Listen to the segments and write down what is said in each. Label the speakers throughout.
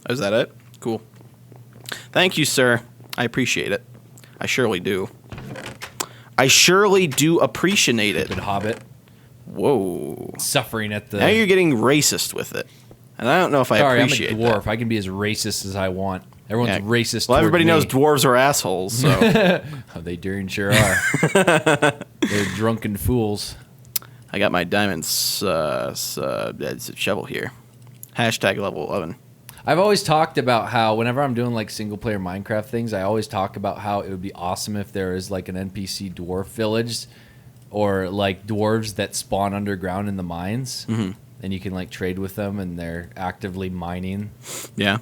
Speaker 1: Is that it? Cool. Thank you, sir. I appreciate it. I surely do. I surely do appreciate it.
Speaker 2: Good hobbit.
Speaker 1: Whoa.
Speaker 2: Suffering at the...
Speaker 1: Now you're getting racist with it. And I don't know if I appreciate
Speaker 2: I'm a dwarf.
Speaker 1: that.
Speaker 2: I can be as racist as I want. Everyone's racist.
Speaker 1: Well, everybody knows
Speaker 2: me.
Speaker 1: dwarves are assholes, so.
Speaker 2: Oh, they darn sure are. They're drunken fools.
Speaker 1: I got my diamond shovel here. Hashtag level 11.
Speaker 2: I've always talked about how whenever I'm doing like single player Minecraft things, I always talk about how it would be awesome if there is like an NPC dwarf village or like dwarves that spawn underground in the mines, and you can like trade with them and they're actively mining.
Speaker 1: Yeah.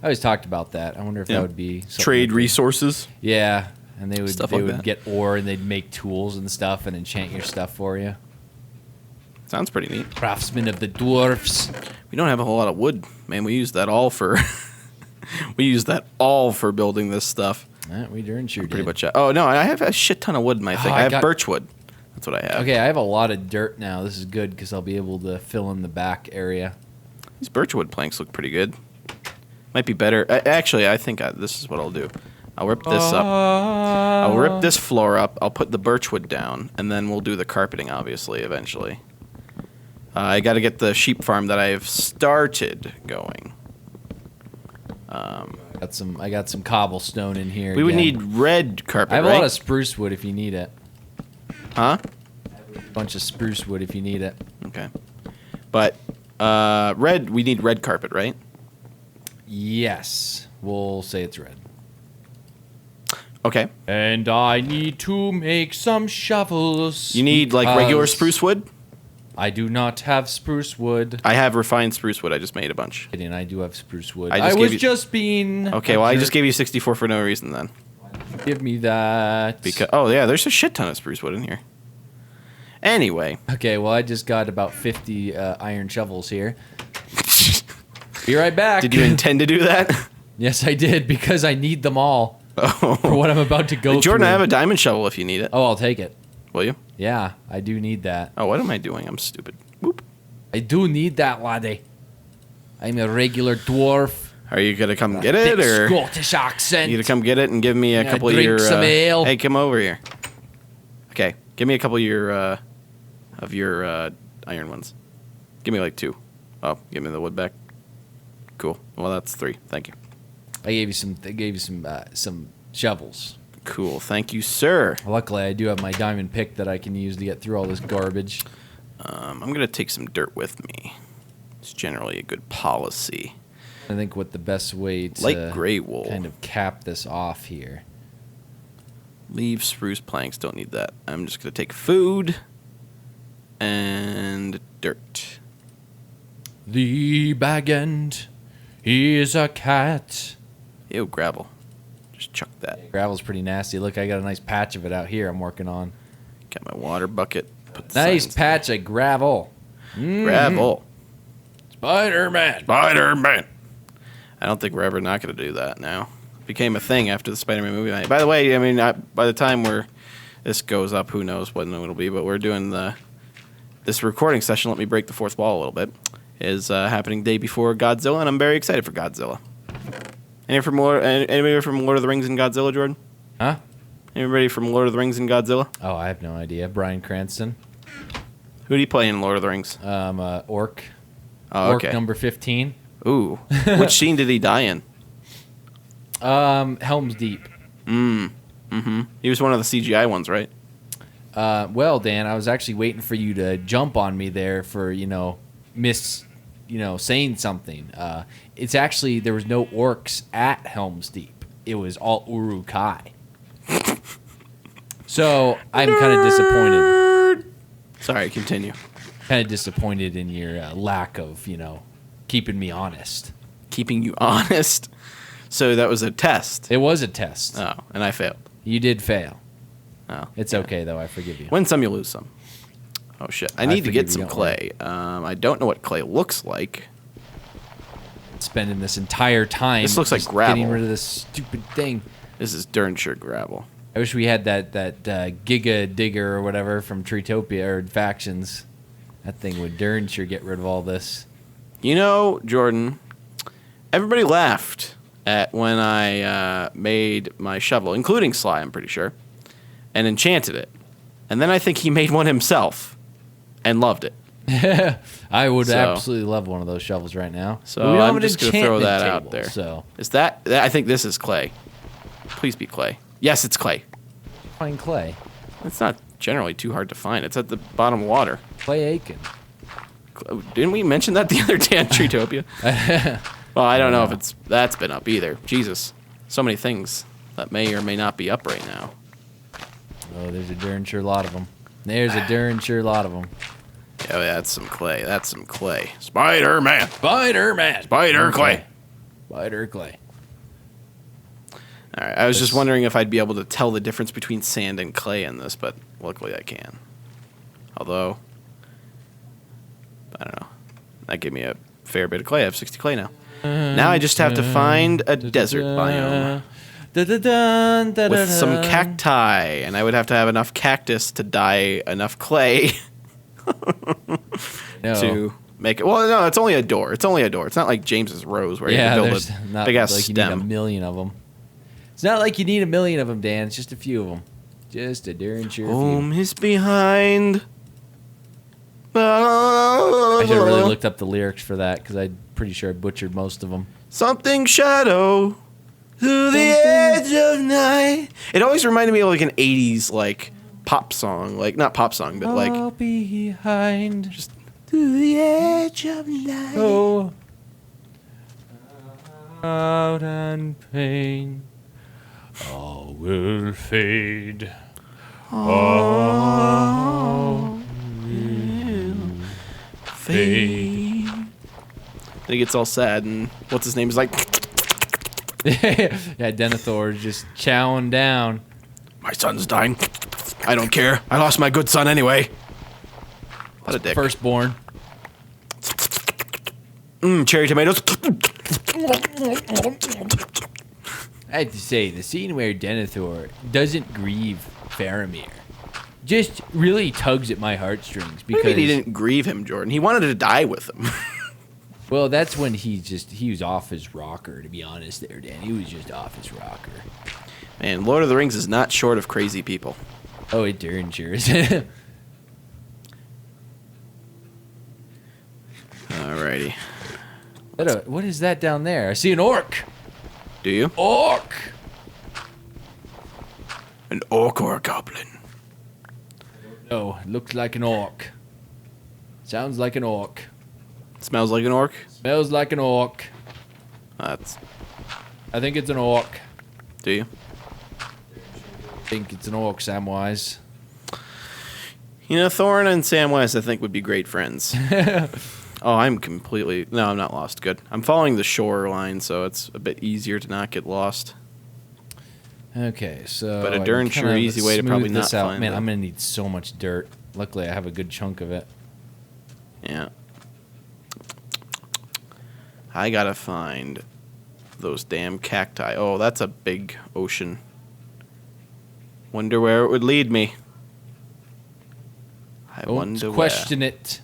Speaker 2: I always talked about that. I wonder if that would be something
Speaker 1: trade resources.
Speaker 2: Yeah, and they would
Speaker 1: that.
Speaker 2: get ore and they'd make tools and stuff and enchant your stuff for you.
Speaker 1: Sounds pretty neat.
Speaker 2: Craftsmen of the dwarfs.
Speaker 1: We don't have a whole lot of wood, man. We use that all for building this stuff.
Speaker 2: We darn sure
Speaker 1: Pretty
Speaker 2: did.
Speaker 1: much. Oh no, I have a shit ton of wood in my thing. I have birch wood. That's what I have.
Speaker 2: Okay, I have a lot of dirt now. This is good because I'll be able to fill in the back area.
Speaker 1: These birch wood planks look pretty good. Might be better. Actually, I think this is what I'll do. I'll rip this up. I'll rip this floor up. I'll put the birch wood down, and then we'll do the carpeting, obviously, eventually. I got to get the sheep farm that I've started going.
Speaker 2: I got some cobblestone in here.
Speaker 1: We would need red carpet,
Speaker 2: I have
Speaker 1: right?
Speaker 2: a lot of spruce wood if you need it.
Speaker 1: Huh?
Speaker 2: A bunch of spruce wood if you need it.
Speaker 1: Okay. But we need red carpet, right?
Speaker 2: Yes. We'll say it's red.
Speaker 1: Okay.
Speaker 2: And I need to make some shovels.
Speaker 1: You need like regular spruce wood?
Speaker 2: I do not have spruce wood.
Speaker 1: I have refined spruce wood. I just made a bunch.
Speaker 2: And I do have spruce wood.
Speaker 1: I was
Speaker 2: just being...
Speaker 1: Okay, well, I just gave you 64 for no reason then.
Speaker 2: Give me that.
Speaker 1: Because yeah, there's a shit ton of spruce wood in here. Anyway.
Speaker 2: Okay, well, I just got about 50 iron shovels here. Be right back.
Speaker 1: Did you intend to do that?
Speaker 2: Yes, I did, because I need them all for what I'm about to go
Speaker 1: Jordan,
Speaker 2: through.
Speaker 1: I have a diamond shovel if you need it.
Speaker 2: Oh, I'll take it.
Speaker 1: Will you?
Speaker 2: Yeah, I do need that.
Speaker 1: Oh, what am I doing? I'm stupid. Whoop.
Speaker 2: I do need that, laddie. I'm a regular dwarf.
Speaker 1: Are you going to come get it, or...
Speaker 2: Scottish accent.
Speaker 1: You going to come get it and give me a couple of your...
Speaker 2: some ale.
Speaker 1: Hey, come over here. Okay, give me a couple of your iron ones. Give me like 2. Oh, give me the wood back. Cool. Well, that's 3. Thank you.
Speaker 2: I gave you some shovels.
Speaker 1: Cool. Thank you, sir.
Speaker 2: Luckily, I do have my diamond pick that I can use to get through all this garbage.
Speaker 1: I'm going to take some dirt with me. It's generally a good policy.
Speaker 2: I think what the best way to
Speaker 1: like gray wool.
Speaker 2: kind of cap this off here.
Speaker 1: Leave spruce planks. Don't need that. I'm just going to take food and dirt.
Speaker 2: The bag end is a cat.
Speaker 1: Ew, gravel. Just chuck that.
Speaker 2: Gravel's pretty nasty. Look, I got a nice patch of it out here I'm working on.
Speaker 1: Got my water bucket. Put the
Speaker 2: Nice
Speaker 1: signs
Speaker 2: patch of gravel.
Speaker 1: Gravel.
Speaker 2: Spider-Man.
Speaker 1: Spider-Man. I don't think we're ever not going to do that now. It became a thing after the Spider-Man movie night. By the way, I mean, by the time this goes up, who knows when it'll be, but we're doing this recording session, let me break the fourth wall a little bit, is happening day before Godzilla, and I'm very excited for Godzilla. Anybody from Lord of the Rings and Godzilla, Jordan?
Speaker 2: Huh?
Speaker 1: Anybody from Lord of the Rings and Godzilla?
Speaker 2: Oh, I have no idea. Bryan Cranston.
Speaker 1: Who do you play in Lord of the Rings?
Speaker 2: Orc.
Speaker 1: Oh,
Speaker 2: Orc
Speaker 1: okay.
Speaker 2: number 15.
Speaker 1: Ooh. Which scene did he die in?
Speaker 2: Helm's Deep.
Speaker 1: He was one of the CGI ones, right?
Speaker 2: Well, Dan, I was actually waiting for you to jump on me there for, saying something. It's actually, there was no orcs at Helm's Deep. It was all Uruk-hai. So, I'm kind of disappointed.
Speaker 1: Sorry, continue.
Speaker 2: Kind of disappointed in your lack of, keeping me honest.
Speaker 1: Keeping you honest? So that was a test?
Speaker 2: It was a test.
Speaker 1: Oh, and I failed.
Speaker 2: You did fail.
Speaker 1: Oh,
Speaker 2: It's okay, though. I forgive you.
Speaker 1: Win some, you lose some. Oh, shit. I need to get some
Speaker 2: don't
Speaker 1: clay. I don't know what clay looks like.
Speaker 2: Spending this entire time
Speaker 1: This looks like
Speaker 2: just
Speaker 1: gravel.
Speaker 2: getting rid of this stupid thing.
Speaker 1: This is darn sure gravel.
Speaker 2: I wish we had that Giga Digger or whatever from Treetopia or Factions. That thing would darn sure get rid of all this.
Speaker 1: You know, Jordan, everybody laughed at when I made my shovel, including Sly, I'm pretty sure, and enchanted it. And then I think he made one himself and loved it.
Speaker 2: I would
Speaker 1: So-
Speaker 2: absolutely love one of those shovels right now.
Speaker 1: So
Speaker 2: But we don't
Speaker 1: I'm
Speaker 2: have an
Speaker 1: just going to throw
Speaker 2: enchantment
Speaker 1: that out
Speaker 2: table,
Speaker 1: there.
Speaker 2: So
Speaker 1: Is that I think this is clay. Please be clay. Yes, it's clay.
Speaker 2: find clay.
Speaker 1: It's not generally too hard to find. It's at the bottom of water.
Speaker 2: Clay Aiken.
Speaker 1: Didn't we mention that the other day on Treetopia? Well, I don't know if that's been up either. Jesus. So many things that may or may not be up right now.
Speaker 2: Oh, there's a darn sure lot of them. There's a darn sure lot of them.
Speaker 1: Oh, yeah, that's some clay. That's some clay. Spider-Man.
Speaker 2: Spider-Man.
Speaker 1: Spider clay.
Speaker 2: Spider clay.
Speaker 1: All right. I was just wondering if I'd be able to tell the difference between sand and clay in this, but luckily I can. Although, I don't know. That gave me a fair bit of clay. I have 60 clay now. Now I just have to find a desert biome with some cacti, and I would have to have enough cactus to dye enough clay
Speaker 2: No.
Speaker 1: to make it. Well, no, it's only a door. It's only a door. It's not like James's rose where you
Speaker 2: Yeah,
Speaker 1: have to
Speaker 2: there's
Speaker 1: build a
Speaker 2: not
Speaker 1: big ass
Speaker 2: like you need a
Speaker 1: stem.
Speaker 2: million of them. It's not like you need a million of them, Dan. It's just a few of them. Just a darn sure few.
Speaker 1: Home is behind.
Speaker 2: I should have really looked up the lyrics for that because I'm pretty sure I butchered most of them.
Speaker 1: Something shadow to the edge of night. It always reminded me of like an 80s like pop song. Like not pop song, but like
Speaker 2: I'll be behind.
Speaker 1: just to the edge of night.
Speaker 2: Oh, out and pain, all will fade. All will fade.
Speaker 1: Then he gets all sad and what's his name is like,
Speaker 2: Yeah, Denethor is just chowing down.
Speaker 1: my son's dying. I don't care. I lost my good son anyway. What a dick.
Speaker 2: Firstborn.
Speaker 1: Cherry tomatoes.
Speaker 2: I have to say, the scene where Denethor doesn't grieve Faramir just really tugs at my heartstrings
Speaker 1: What do you
Speaker 2: because
Speaker 1: mean he didn't grieve him, Jordan? He wanted to die with him.
Speaker 2: well, that's when he was off his rocker, to be honest there, Dan. He was just off his rocker.
Speaker 1: Man, Lord of the Rings is not short of crazy people.
Speaker 2: Oh, it darn sure is.
Speaker 1: Alrighty.
Speaker 2: What is that down there? I see an orc.
Speaker 1: Do you?
Speaker 2: Orc.
Speaker 1: An orc or a goblin?
Speaker 2: No, it looks like an orc. Sounds like an orc.
Speaker 1: Smells like an orc?
Speaker 2: Smells like an orc.
Speaker 1: That's.
Speaker 2: I think it's an orc.
Speaker 1: Do you?
Speaker 2: I think it's an orc, Samwise.
Speaker 1: You know, Thorin and Samwise, I think, would be great friends. Oh, I'm completely. No, I'm not lost. Good. I'm following the shoreline, so it's a bit easier to not get lost.
Speaker 2: Okay, so
Speaker 1: But a
Speaker 2: I
Speaker 1: darn
Speaker 2: can
Speaker 1: sure
Speaker 2: kinda
Speaker 1: easy way to
Speaker 2: smooth
Speaker 1: probably
Speaker 2: this
Speaker 1: not
Speaker 2: out.
Speaker 1: find
Speaker 2: Man,
Speaker 1: it.
Speaker 2: I'm gonna need so much dirt. Luckily, I have a good chunk of it.
Speaker 1: Yeah. I gotta find those damn cacti. Oh, that's a big ocean. Wonder where it would lead me. I wonder
Speaker 2: Don't question it.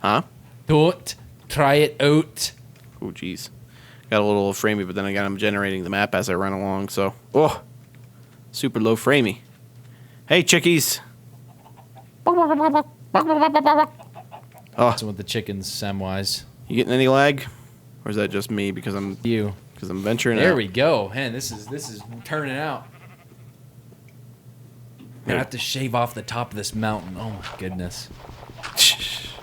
Speaker 1: where. Huh?
Speaker 2: Don't try it out.
Speaker 1: Oh, jeez. Got a little framey, but then again, I'm generating the map as I run along, so. Oh! Super low framey. Hey, chickies! Oh,
Speaker 2: What's with the chickens, Samwise?
Speaker 1: you getting any lag? Or is that just me because I'm venturing
Speaker 2: There
Speaker 1: out?
Speaker 2: we go. Man, this is turning out. I'm gonna have to shave off the top of this mountain. Oh my goodness.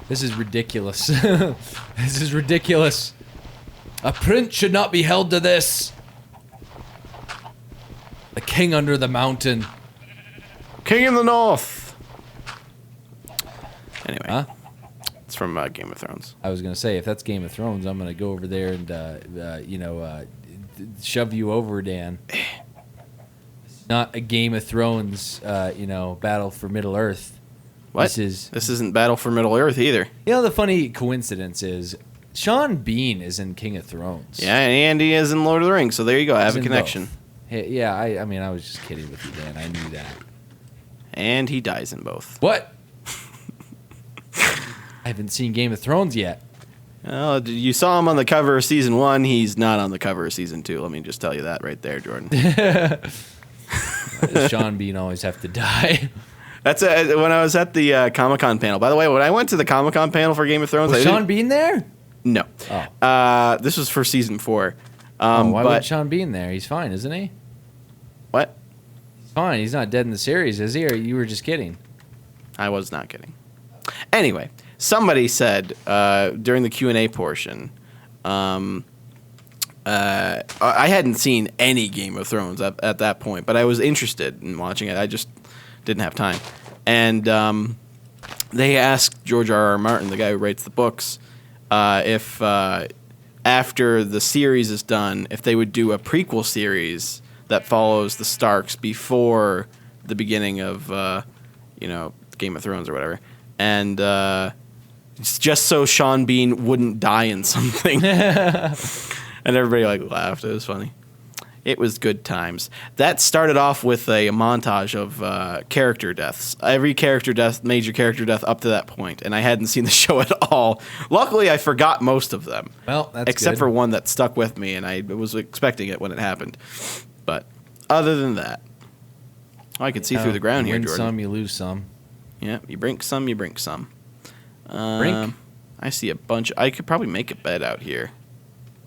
Speaker 2: This is ridiculous. This is ridiculous. A prince should not be held to this. The king under the mountain.
Speaker 1: King in the North! Anyway,
Speaker 2: Huh?
Speaker 1: it's from Game of Thrones.
Speaker 2: I was gonna say, if that's Game of Thrones, I'm gonna go over there and shove you over, Dan. Not a Game of Thrones, battle for Middle Earth.
Speaker 1: What?
Speaker 2: This
Speaker 1: isn't Battle for Middle Earth either.
Speaker 2: You know, the funny coincidence is Sean Bean is in King of Thrones.
Speaker 1: Yeah, and Andy is in Lord of the Rings, so there you go. I have
Speaker 2: He's
Speaker 1: a
Speaker 2: in
Speaker 1: connection.
Speaker 2: both. Hey, yeah, I mean, I was just kidding with you, Dan. I knew that.
Speaker 1: And he dies in both.
Speaker 2: What? I haven't seen Game of Thrones yet.
Speaker 1: You saw him on the cover of season 1. He's not on the cover of season 2. Let me just tell you that right there, Jordan.
Speaker 2: Sean Bean always have to die.
Speaker 1: That's when I was at the Comic-Con panel. By the way, when I went to the Comic-Con panel for Game of Thrones,
Speaker 2: Was Sean Bean there?
Speaker 1: No.
Speaker 2: Oh.
Speaker 1: This was for season 4.
Speaker 2: Why would Sean Bean there? He's fine, isn't he?
Speaker 1: What?
Speaker 2: He's fine. He's not dead in the series, is he? Or you were just kidding?
Speaker 1: I was not kidding. Anyway, somebody said during the Q&A portion, I hadn't seen any Game of Thrones at that point, but I was interested in watching it. I just didn't have time. And they asked George R.R. Martin, the guy who writes the books, if after the series is done, if they would do a prequel series that follows the Starks before the beginning of, Game of Thrones or whatever. And it's just so Sean Bean wouldn't die in something. And everybody laughed. It was funny. It was good times. That started off with a montage of character deaths. Every major character death up to that point, and I hadn't seen the show at all. Luckily, I forgot most of them.
Speaker 2: Well, that's
Speaker 1: except
Speaker 2: good.
Speaker 1: for one that stuck with me, and I was expecting it when it happened. But other than that, I could see through the ground here,
Speaker 2: Jordan. You win
Speaker 1: Jordan.
Speaker 2: some, you lose some.
Speaker 1: Yeah, you brink some, you brink some.
Speaker 2: Brink?
Speaker 1: I see a bunch. I could probably make a bed out here.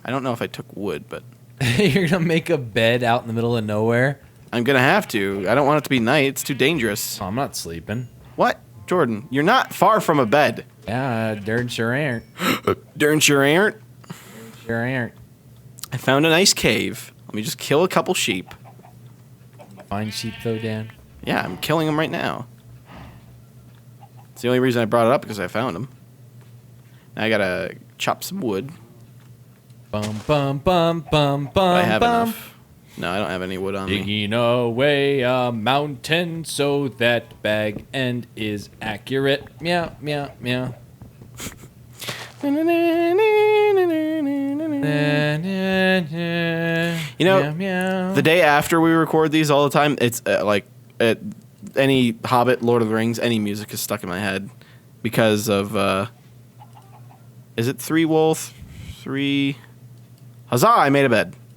Speaker 1: I don't know if I took wood, but
Speaker 2: You're going to make a bed out in the middle of nowhere?
Speaker 1: I'm going to have to. I don't want it to be night. It's too dangerous.
Speaker 2: Oh, I'm not sleeping.
Speaker 1: What? Jordan, you're not far from a bed.
Speaker 2: Yeah, darn sure ain't.
Speaker 1: Darn sure ain't.
Speaker 2: Sure ain't.
Speaker 1: I found a nice cave. Let me just kill a couple sheep.
Speaker 2: Fine sheep, though, Dan.
Speaker 1: Yeah, I'm killing them right now. It's the only reason I brought it up, because I found them. Now I got to chop some wood.
Speaker 2: Bum, bum, bum, bum, bum,
Speaker 1: I have
Speaker 2: bum.
Speaker 1: enough. No, I don't have any wood on me.
Speaker 2: Digging away a mountain so that bag end is accurate. Meow, meow, meow.
Speaker 1: You know,
Speaker 2: Meow, meow.
Speaker 1: the day after we record these all the time, it's any Hobbit, Lord of the Rings, any music is stuck in my head because of, is it 3 Wolf? 3... Huzzah, I made a bed.